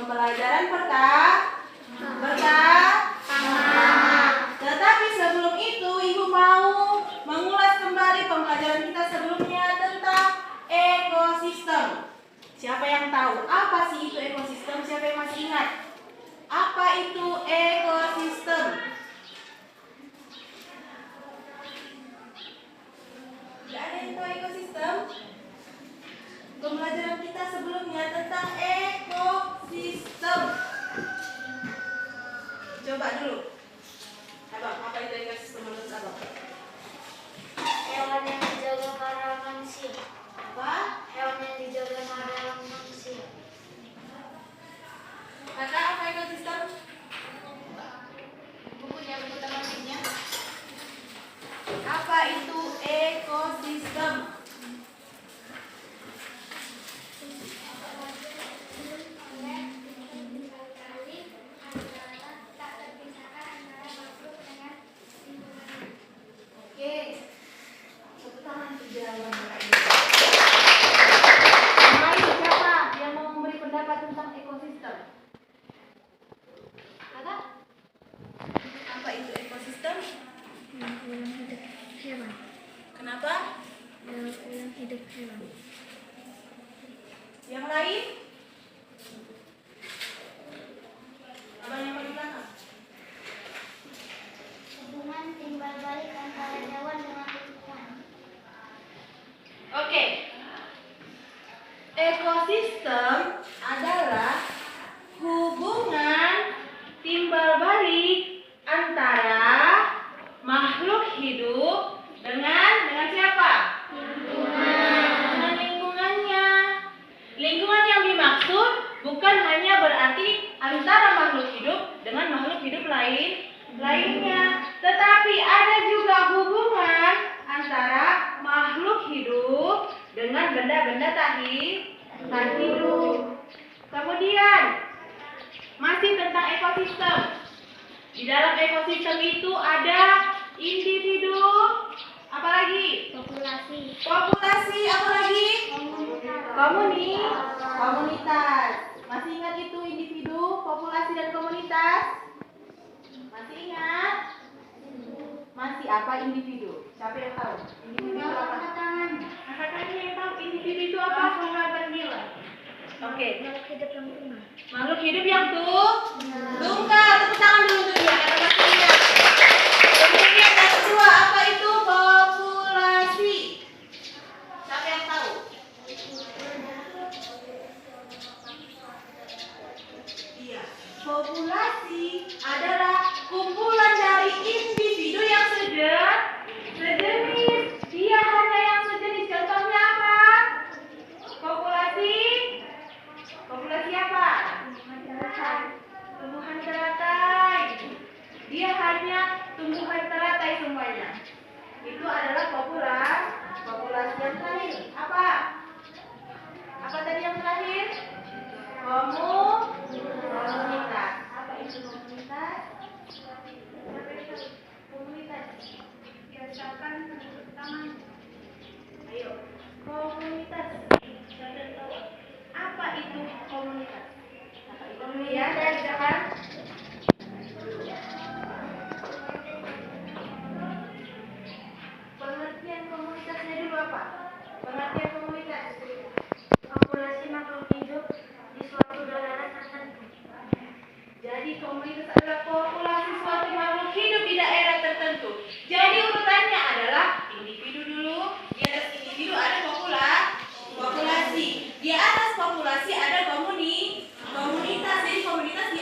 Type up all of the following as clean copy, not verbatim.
Pembelajaran pertama. Tetapi sebelum itu, Ibu mau mengulas kembali pembelajaran kita sebelumnya tentang ekosistem. Siapa yang tahu apa sih itu ekosistem? Siapa yang masih ingat? Apa itu ekosistem? Tidak ada yang tahu ekosistem? Pembelajaran kita sebelumnya tentang ekosistem. Coba dulu. Abang, apa itu ekosistem menurut Abang? Hewan yang dijaga para manusia. Apa? Hewan yang dijaga para manusia. Kakak, apa ekosistem? Bukunya, buku teman-temannya. Apa itu ekosistem? Oke, tepuk tangan untuk jawaban Bapak Ibu. Mulai siapa yang mau memberi pendapat tentang ekosistem? Kakak? Apa itu ekosistem? Ulang hidup hewan. Kenapa? Ulang hidup hewan. Yang lain? Abang yang paling belakang. Hubungan timbal balik antara hewan dengan lingkungan. Oke. Ekosistem adalah hubungan timbal balik antara makhluk hidup dengan siapa? Dengan lingkungannya. Lingkungan yang dimaksud bukan hanya berarti antara makhluk hidup dengan makhluk hidup lainnya, tetapi ada juga hubungan antara makhluk hidup dengan benda-benda tak hidup. Kemudian masih tentang ekosistem. Di dalam ekosistem itu ada individu, apalagi? Populasi, apalagi? Komunitas. Masih ingat itu individu, populasi dan komunitas? Masih ingat? Masih apa individu? Siapa yang tahu? Individu itu apa? Angkat tangan yang tahu individu itu apa? Oke. Makhluk hidup yang tunggal. Tepuk tangan dulu untuk dia. Karena masih ingat. Kemudian yang kedua, apa itu populasi? Siapa yang tahu? Iya. Populasi adalah kumpulan dari individu yang sejenis. Dia hanya yang sejenis. Contohnya apa? Populasi apa? Tumbuhan teratai. Dia hanya tumbuhan teratai semuanya. Itu adalah populasi yang terakhir. Apa? Apa tadi yang terakhir? Komunitas. Apa itu komunitas? Komunitas. Biasakan tangan. Ayo. Komunitas. Siapa yang tahu? Apa itu komunitas? Ya, silakan. Pengertian komunitasnya dulu apa? Pengertian komunitas. Populasi makhluk hidup di suatu daerah tertentu. Jadi komunitas adalah populasi suatu makhluk hidup di daerah tertentu. Jadi urutannya adalah individu dulu. Di atas individu ada populasi. Di atas populasi ada komunitas. Jadi komunitas di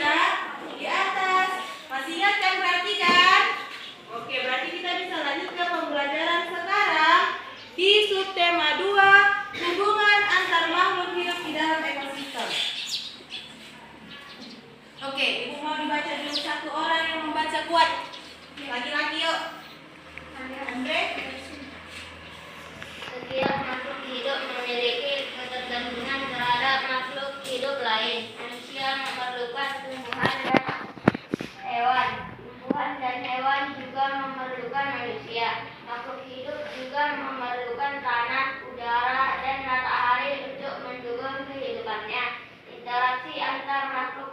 atas. Masih ingat kan berarti kan? Oke, berarti kita bisa lanjut ke pembelajaran sekarang di subtema 2, hubungan antar makhluk hidup di dalam ekosistem. Oke, Ibu mau dibaca dulu satu orang yang membaca kuat. Laki-laki yuk. Andre. Setiap makhluk hidup memiliki ketergantungan terhadap makhluk hidup lain. Manusia memerlukan tumbuhan dan hewan juga memerlukan manusia. Makhluk hidup juga memerlukan tanah, udara, dan matahari untuk mendukung kehidupannya. Interaksi antar makhluk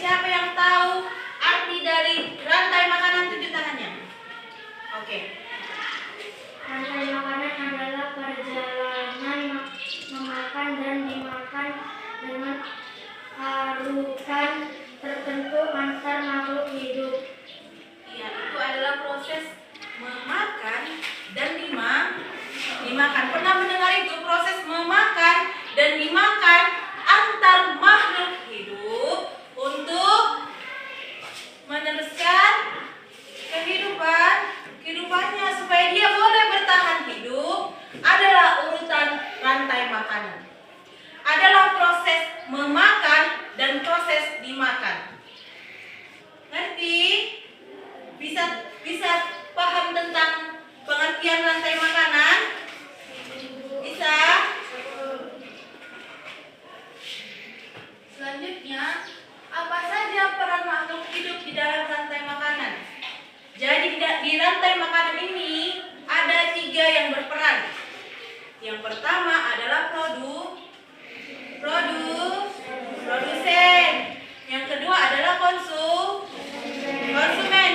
siapa yang tahu arti dari rantai makanan? Tunjuk tangannya. Oke. Rantai makanan adalah perjalanan memakan dan dimakan dengan urutan tertentu antar makhluk hidup. Iya, itu adalah proses memakan dan dimakan. Pernah mendengar itu, proses memakan dan dimakan antar makhluk hidup untuk meneruskan kehidupannya supaya dia boleh bertahan hidup. Adalah urutan rantai makanan. Adalah proses memakan dan proses dimakan. Ngerti? Bisa paham tentang pengertian rantai makanan? Bisa? Selanjutnya, apa saja peran makhluk hidup di dalam rantai makanan? Jadi di rantai makanan ini ada 3 yang berperan. Yang pertama adalah produsen. Yang kedua adalah konsumen,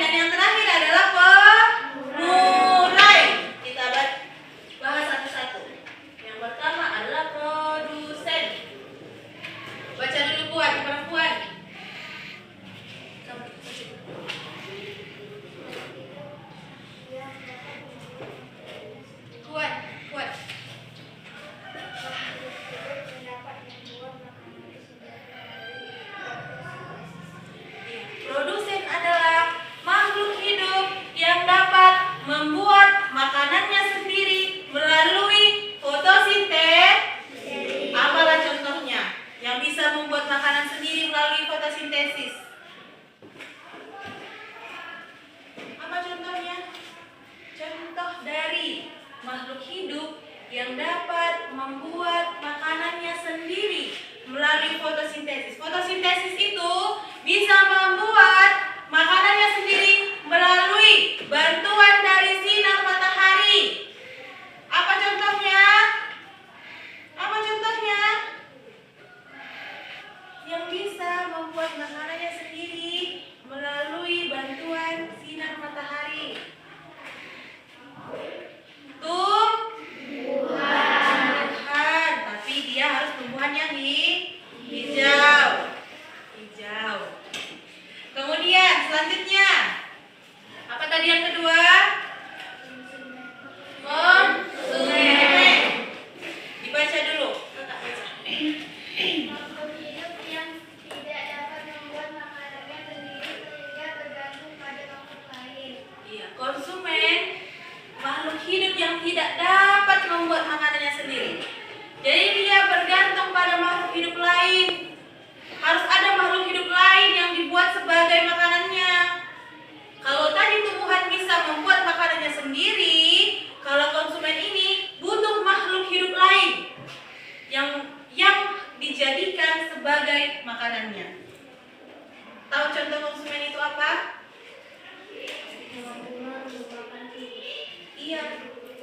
dan yang terakhir adalah pengurai. Kita bahas satu-satu. Yang pertama adalah produsen. Baca dulu buat perempuan. Kuat. Produsen adalah makhluk hidup yang dapat membuat makanannya sendiri melalui fotosintesis. Apalah contohnya yang bisa membuat makanan sendiri melalui fotosintesis? Apa contohnya? Contoh dari makhluk hidup yang dapat membuat makanannya sendiri melalui fotosintesis. Fotosintesis itu bisa membuat makanannya sendiri melalui bantuan dari sinar matahari. Apa contohnya? Yang bisa membuat makanannya sendiri melalui bantuan sinar matahari. Tumbuhan, tapi dia harus tumbuhan yang hijau. Kemudian selanjutnya, apa tadi yang kedua? Konsumen. Dibaca dulu. Makhluk hidup yang tidak dapat membuat makanannya sendiri sehingga bergantung pada makhluk lain. Iya, konsumen, makhluk hidup yang tidak dapat membuat makanannya sendiri. Jadi dia bergantung pada makhluk hidup lain. Harus ada makhluk hidup lain yang dibuat sebagai makanannya. Kalau tadi tumbuhan bisa membuat makanannya sendiri, kalau konsumen ini butuh makhluk hidup lain yang dijadikan sebagai makanannya. Tahu contoh konsumen itu apa? Iya,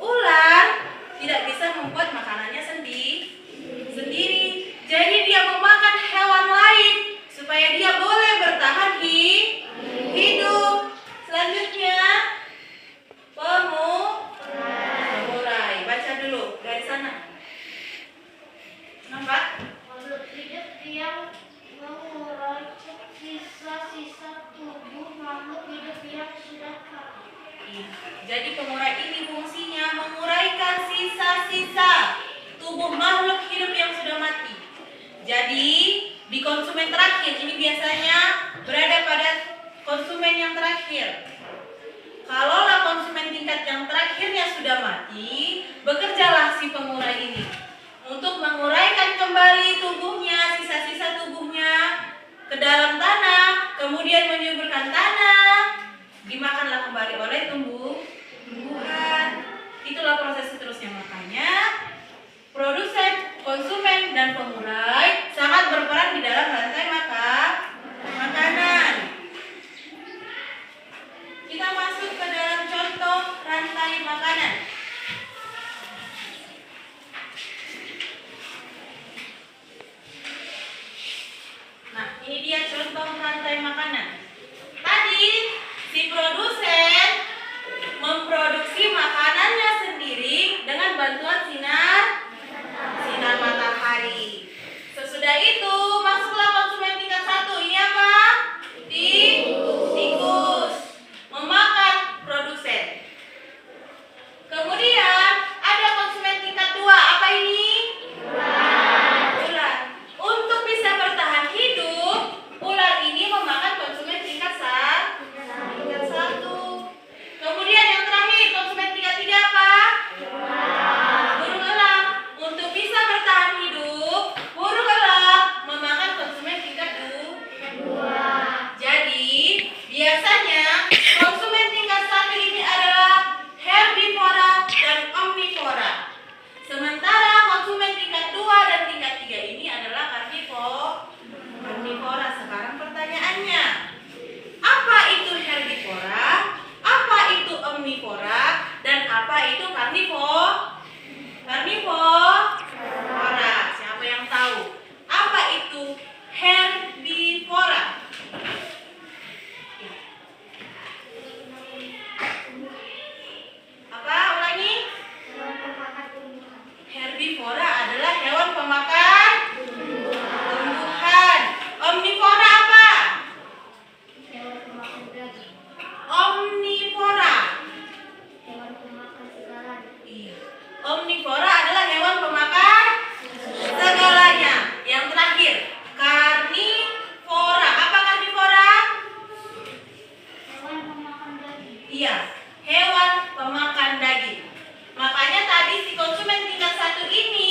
ular tidak bisa membuat makanannya sendiri. Jadi dia memakan hewan lain supaya dia boleh bertahan hidup. Selanjutnya, pengurai. Baca dulu dari sana. Nampak? Makhluk hidup yang mengurai sisa-sisa tubuh makhluk hidup yang sudah mati. Jadi pengurai ini fungsinya menguraikan sisa-sisa tubuh makhluk hidup yang sudah mati. Jadi di konsumen terakhir ini biasanya berada pada konsumen yang terakhir. Kalaulah konsumen tingkat yang terakhirnya sudah mati, bekerjalah si pengurai ini untuk menguraikan kembali tubuhnya, sisa-sisa tubuhnya ke dalam tanah, kemudian menyuburkan tanah, dimakanlah kembali oleh tumbuhan. Itulah proses seterusnya. Makanya produsen, konsumen, dan pengurai sangat berperan di dalam rantai makanan. Kita masuk ke dalam contoh rantai makanan. Nah, ini dia contoh rantai rantai makanan. Tadi si produsen memproduksi makanannya sendiri dengan bantuan sinar matahari. Sesudah itu masuklah konsumen tingkat 1. Ini apa? Tikus memakan produsen. Kemudian ada konsumen tingkat 2. Apa ini? Ular. Untuk bisa bertahan hidup, ular ini memakan konsumen tingkat 1. Kemudian yang terakhir, konsumen tingkat 3 apa? Burung elang. Untuk bisa bertahan hidup, burung elang memakan konsumen tingkat 2. Jadi, biasanya konsumen tingkat 1 ini adalah herbivora dan omnivora. Sementara konsumen tingkat 2 dan tingkat 3 ini adalah karnivora. Sekarang pertanyaannya, apa itu herbivora? Apa itu omnivora? Dan apa itu karnivora? Siapa yang tahu? Apa itu herbivora? Apa? Ulangi. Herbivora adalah hewan pemakan tumbuhan. Omnivora apa? Hewan pemakan daging. Omnivora. Hewan pemakan segala. Iya. Omnivora adalah hewan pemakan segalanya. Yang terakhir, karnivora. Apa karnivora? Hewan pemakan daging. Iya, hewan pemakan daging. Makanya tadi si konsumen tingkat 1 ini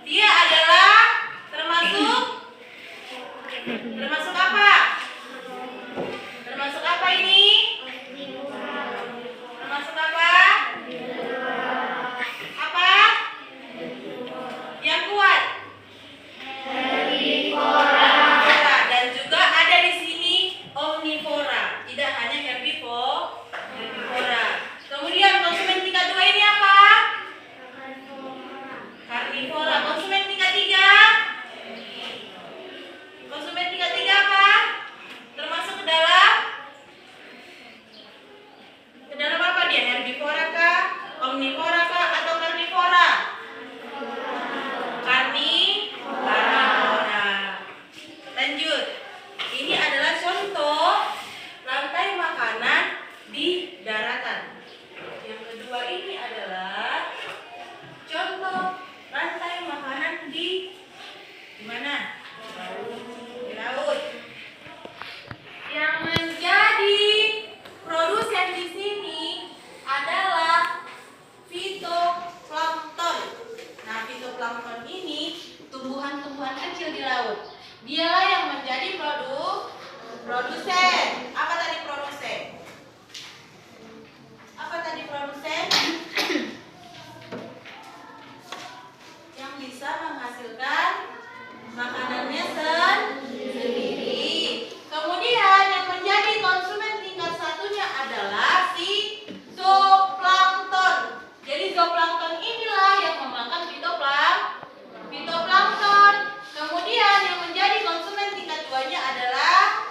dia adalah termasuk apa? Termasuk apa ini? Termasuk apa? Apa? Yang kuat. Herbivora. Dan juga ada di sini omnivora. Tidak hanya herbivora. Kemudian konsumen tingkat 2 ini apa? Karnivora. Konsumen tingkat 3? Konsumen tingkat 3 apa? Termasuk ke dalam apa dia? Herbivora kah? Omnivora kah? Atau karnivora? Karnivora. Lanjut. Ini adalah contoh rantai makanan di daratan. Yang kedua ini adalah contoh rantai makanan di mana? Di laut. Yang menjadi produsen di sini adalah fitoplankton. Nah, fitoplankton ini tumbuhan-tumbuhan kecil di laut. Dialah yang menjadi produsen. Apa tadi produsen? Apa tadi produsen? Yang bisa menghasilkan makanannya sendiri. Kemudian yang menjadi konsumen tingkat 1-nya adalah si zooplankton. Jadi zooplankton inilah yang memakan fitoplankton. Kemudian yang menjadi konsumen tingkat 2-nya adalah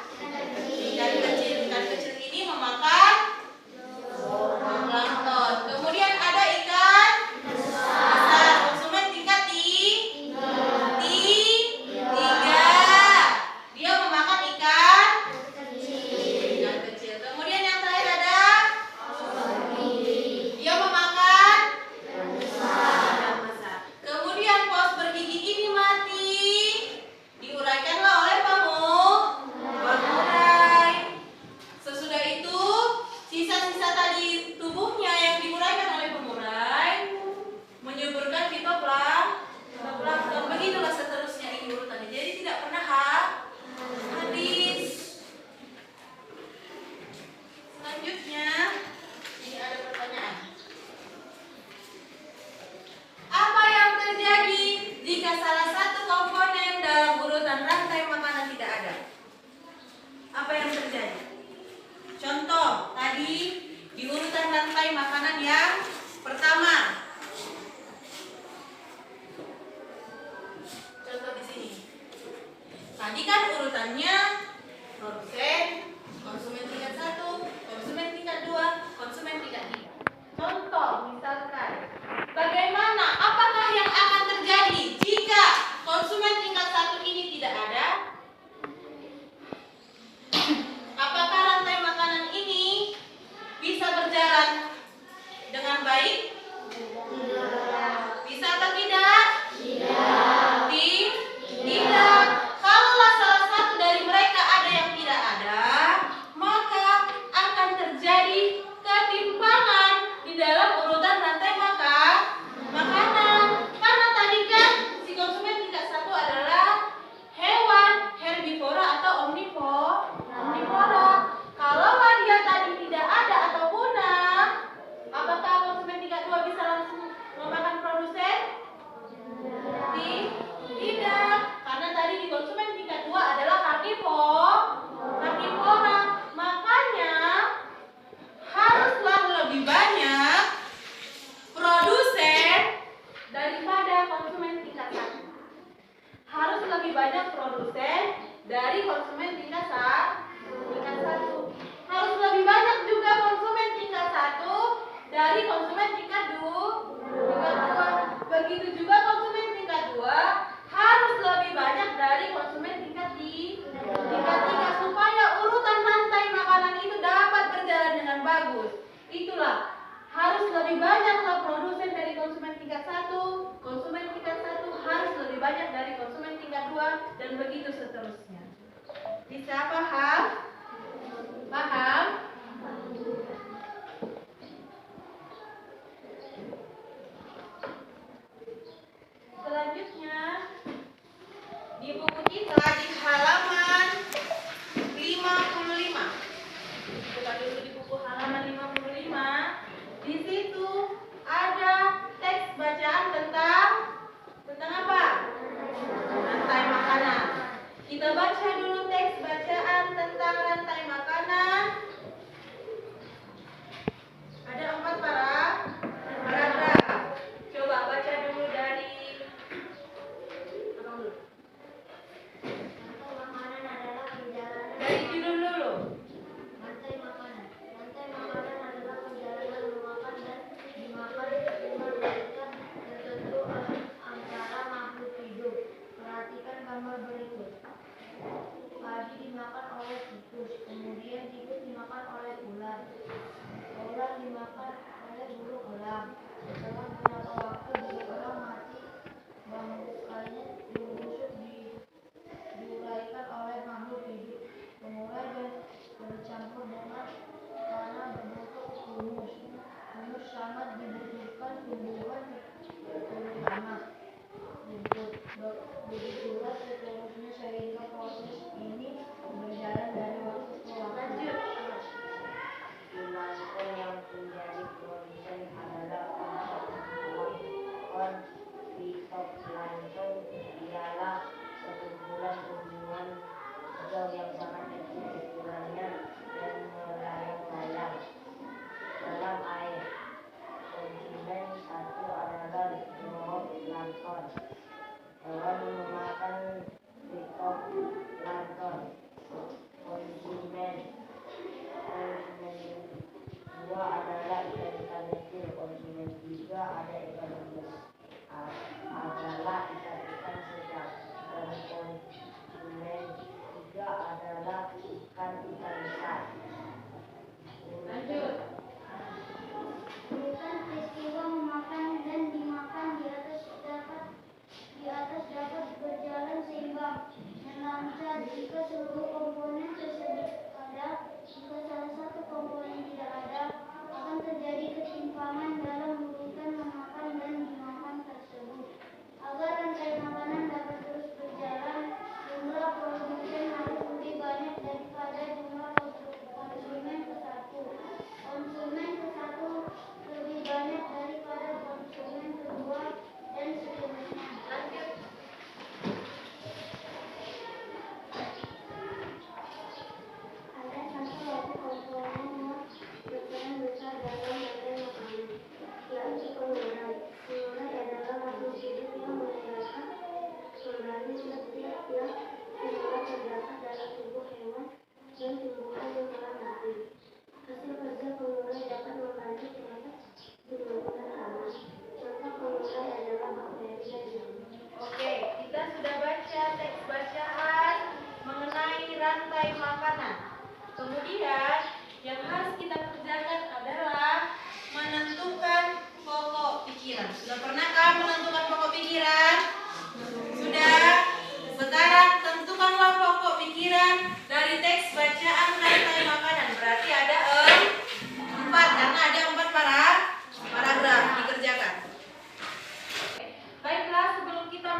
begitulah. Harus lebih banyaklah produsen dari konsumen tingkat 1, konsumen tingkat 1 harus lebih banyak dari konsumen tingkat 2, dan begitu seterusnya. Bisa paham? Paham? Selanjutnya di buku kita di halaman 55. Buka dulu di buku halaman 55. Di situ ada teks bacaan tentang apa? Rantai makanan. Kita baca dulu teks bacaan tentang rantai makanan. Ada 4 paragraf. Coba baca dulu dari abang dulu. Makanan adalah perjalanan. Dari judul dulu. Rantai makanan. Rantai makanan adalah perjalanan memakan dan dimakan dengan berikan tertentu antara makhluk hidup. Perhatikan gambar berikut. Padi dimakan oleh tikus, kemudian tikus dimakan oleh ular. Ular dimakan oleh burung elang. Setelah beberapa waktu burung elang mati, bangkainya dibusuk diuraikan oleh makhluk hidup. Mengurai dan bercampur dengan tanah berbentuk humus. Humus sangat dibutuhkan tumbuhan terutama rumput. Begitulah seterusnya sehingga proses ini berjalan dari waktu ke waktu. Dimangkuk yang menjadi produsen adalah fitoplankton, ialah sekumpulan tumbuhan hijau yang sangat kecil ukurannya dan melayang-layang dalam air. Konsumen satu adalah zooplankton, hewan memakan fitoplankton. Konsumen dua adalah ikan kecil. Konsumen tiga ada ikan adalah ikan sedang, dan konsumen tiga adalah ikan besar. Lanjut. Urutan peristiwa memakan dan dimakan di atas dapat berjalan seimbang dan lancar jika seluruh komponen tersebut ada. Jika salah satu komponen tidak ada, akan terjadi ketimpangan dalam urutan memakan dan dimakan tersebut. Agar rantai makanan dapat terus berjalan, jumlah produsen harus lebih banyak daripada jumlah konsumen ke satu. Konsumen ke satu lebih banyak daripada konsumen kedua, dan seterusnya. Lanjut. Ada satu komponen yang berperan besar dalam rantai makanan, yaitu pengurai. Pengurai adalah makhluk hidup yang melahirkan organ setiap yang semula terdapat dalam tubuh hewan dan tumbuhan yang telah mati. Hasil kerja pengurai dapat membantu proses pembangunan tanah. Contoh pengurai adalah bakteri dan jamur. Oke, kita sudah baca teks bacaan mengenai rantai makanan. Kemudian yang harus kita kerjakan adalah menentukan pokok pikiran. Sudah pernahkah menentukan pokok pikiran? Sudah. Sekarang tentukanlah pokok pikiran dari teks bacaan rantai makanan. Berarti ada 4 karena ada 4 paragraf dikerjakan. Baiklah, sebelum kita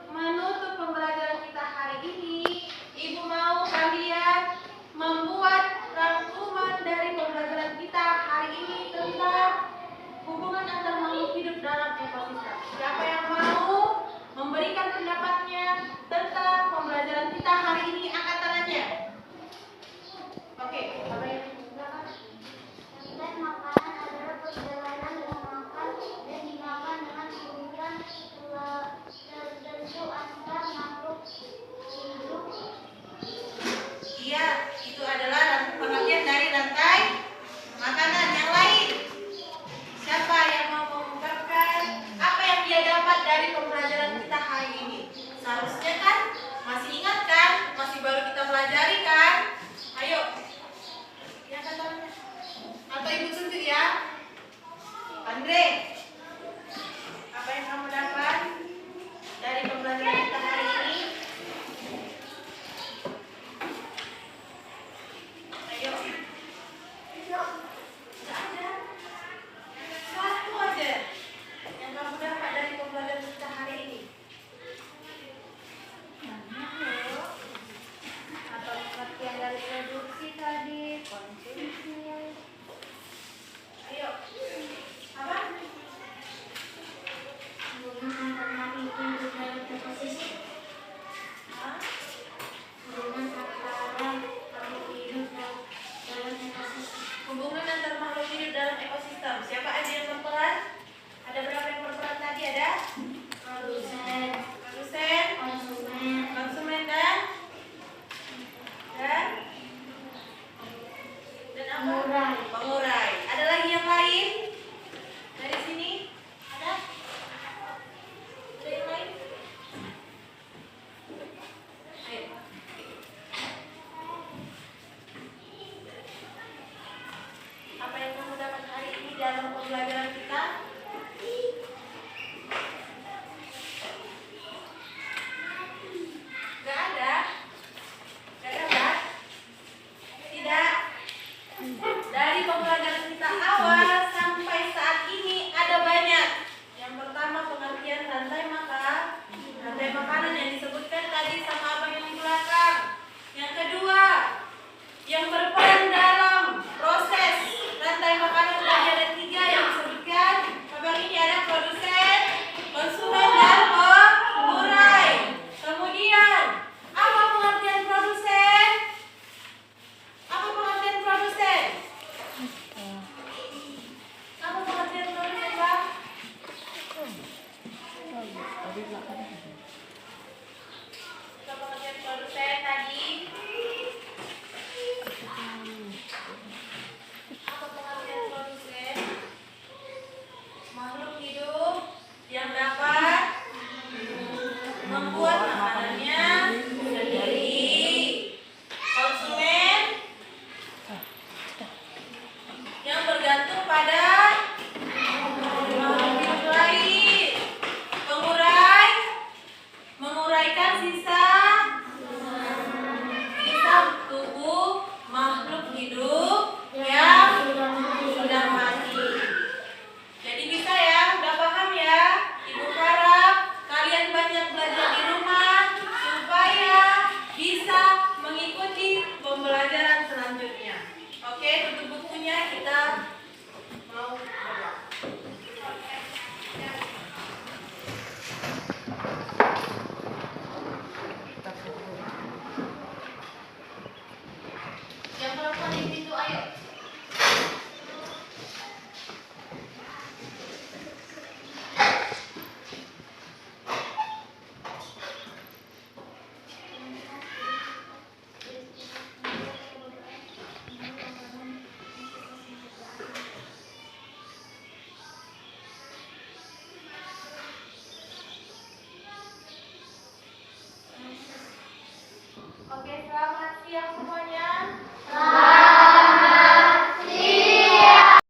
menutup pembelajaran kita hari ini, Ibu mau kalian membuat rangkuman dari pembelajaran kita hari ini tentang hubungan antar makhluk hidup dalam ekosistem. Siapa yang mau memberikan pendapatnya tentang pembelajaran kita hari ini, angkat tangannya. Oke, apa yang digunakan? Rantai makanan adalah perjalanan memakan dan dimakan dengan urutan tertentu antar makhluk hidup. Iya, itu adalah pengertian dari rantai makanan. Yang lain, siapa yang mau mengungkapkan apa yang dia dapat dari pembelajaran kita hari ini? Seharusnya kan masih ingat kan? Masih baru kita pelajari kan? Ayo, ya kan? Atau ibu sendiri ya? Hubungan antar makhluk hidup dalam ekosistem. Siapa aja yang berperan? Ada berapa yang berperan tadi? Ada Produsen, produsen, konsumen, konsumen dan apa? pengurai. Pengurai. Ada lagi yang lain? Dari sini? Ada? Ada yang lain? Ayo. Apa yang kamu dapat hari ini dalam pembelajaran kita? Gak ada? Gak dapat? Tidak. Dari pembelajaran kita awal sampai saat ini ada banyak. Yang pertama pengertian rantai makan, rantai makanan yang disebutkan tadi sama abang yang di belakang. Yang kedua, yang berperan dalam proses rantai makanan tadi ada 3 yang disebutkan. Abang ini ada produsen, konsumen dan pengurai. Kemudian, apa pengertian produsen? Apa pengertian produsen? Apa pengertian produsen, Bang? Apa pengertian produsen tadi? Apa pengertian produsen? Makhluk hidup yang dapat membuat makanannya sendiri. Konsumen yang bergantung pada makhluk hidup lain. Pengurai menguraikan sisa tubuh makhluk hidup yang sudah mati. Jadi bisa ya, udah paham ya? Ibu harap kalian banyak belajar di rumah supaya bisa mengikuti pembelajaran selanjutnya. Oke, tutup bukunya, kita mau berdoa. Yang perempuan ini